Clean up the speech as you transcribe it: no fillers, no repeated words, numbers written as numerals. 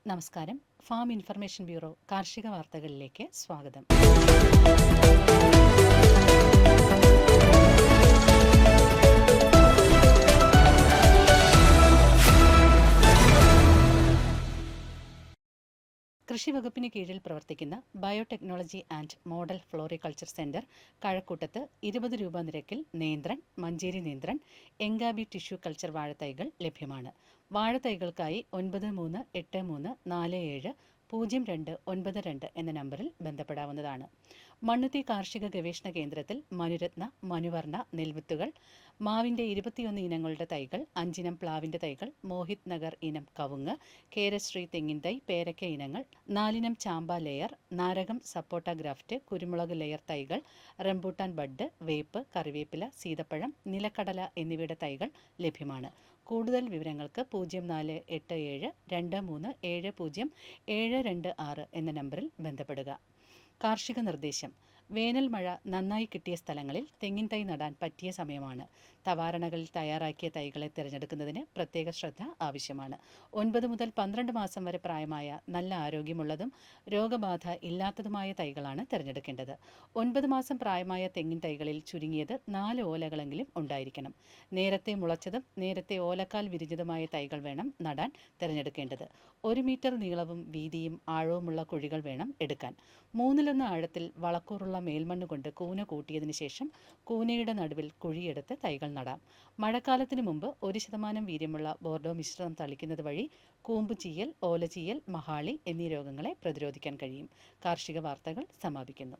നമസ്കാരം. Farm information bureau കാർഷിക വാർത്തകളിലേക്ക് സ്വാഗതം. കൃഷി വകുപ്പിന് കീഴിൽ പ്രവർത്തിക്കുന്ന biotechnology and model floriculture centre കഴക്കൂട്ടത്ത് 20 രൂപ നിരക്കിൽ നേന്ത്രൻ, മഞ്ചേരി നേന്ത്രൻ, എങ്കാബി ടിഷ്യൂ കൾച്ചർ വാഴത്തൈകൾ ലഭ്യമാണ്. വാഴത്തൈകൾക്കായി 9383470292 എന്ന നമ്പറിൽ ബന്ധപ്പെടാവുന്നതാണ്. മണ്ണുത്തി കാർഷിക ഗവേഷണ കേന്ദ്രത്തിൽ മനുരത്ന, മനുവർണ നെൽവിത്തുകൾ, മാവിന്റെ 21 ഇനങ്ങളുടെ തൈകൾ, 5 ഇനം പ്ലാവിന്റെ തൈകൾ, മോഹിത് നഗർ ഇനം കവുങ്ങ്, കേരശ്രീ തെങ്ങിൻ തൈ, പേരയ്ക്ക ഇനങ്ങൾ, 4 ഇനം ചാമ്പ ലെയർ, നാരകം സപ്പോട്ട ഗ്രാഫ്റ്റ്, കുരുമുളക് ലെയർ തൈകൾ, റംബൂട്ടാൻ ബഡ്, വേപ്പ്, കറിവേപ്പില, സീതപ്പഴം, നിലക്കടല എന്നിവയുടെ തൈകൾ ലഭ്യമാണ്. കൂടുതൽ വിവരങ്ങൾക്ക് 0487237076 എന്ന നമ്പറിൽ ബന്ധപ്പെടുക. കാർഷിക നിർദ്ദേശം: വേനൽ മഴ നന്നായി കിട്ടിയ സ്ഥലങ്ങളിൽ തെങ്ങിൻ തൈ നടാൻ പറ്റിയ സമയമാണ്. തവാരണകളിൽ തയ്യാറാക്കിയ തൈകളെ തിരഞ്ഞെടുക്കുന്നതിന് പ്രത്യേക ശ്രദ്ധ ആവശ്യമാണ്. 9 മുതൽ 12 മാസം വരെ പ്രായമായ നല്ല ആരോഗ്യമുള്ളതും രോഗബാധ ഇല്ലാത്തതുമായ തൈകളാണ് തിരഞ്ഞെടുക്കേണ്ടത്. 9 മാസം പ്രായമായ തെങ്ങിൻ തൈകളിൽ ചുരുങ്ങിയത് 4 ഓലകളെങ്കിലും ഉണ്ടായിരിക്കണം. നേരത്തെ മുളച്ചതും നേരത്തെ ഓലക്കാൽ വിരിഞ്ഞതുമായ തൈകൾ വേണം നടാൻ തിരഞ്ഞെടുക്കേണ്ടത്. 1 മീറ്റർ നീളവും വീതിയും ആഴവുമുള്ള കുഴികൾ വേണം എടുക്കാൻ. 1/3 ആഴത്തിൽ വളക്കൂറുള്ള മേൽമണ്ണ് കൊണ്ട് കൂന കൂട്ടിയതിനു ശേഷം കൂനയുടെ നടുവിൽ കുഴിയെടുത്ത് തൈകൾ നടാം. മഴക്കാലത്തിനു മുമ്പ് 1% വീര്യമുള്ള ബോർഡോ മിശ്രിതം തളിക്കുന്നത് വഴി കൂമ്പ് ചീയൽ, ഓലചീയൽ, മഹാളി എന്നീ രോഗങ്ങളെ പ്രതിരോധിക്കാൻ കഴിയും. കാർഷിക വാർത്തകൾ സമാപിക്കുന്നു.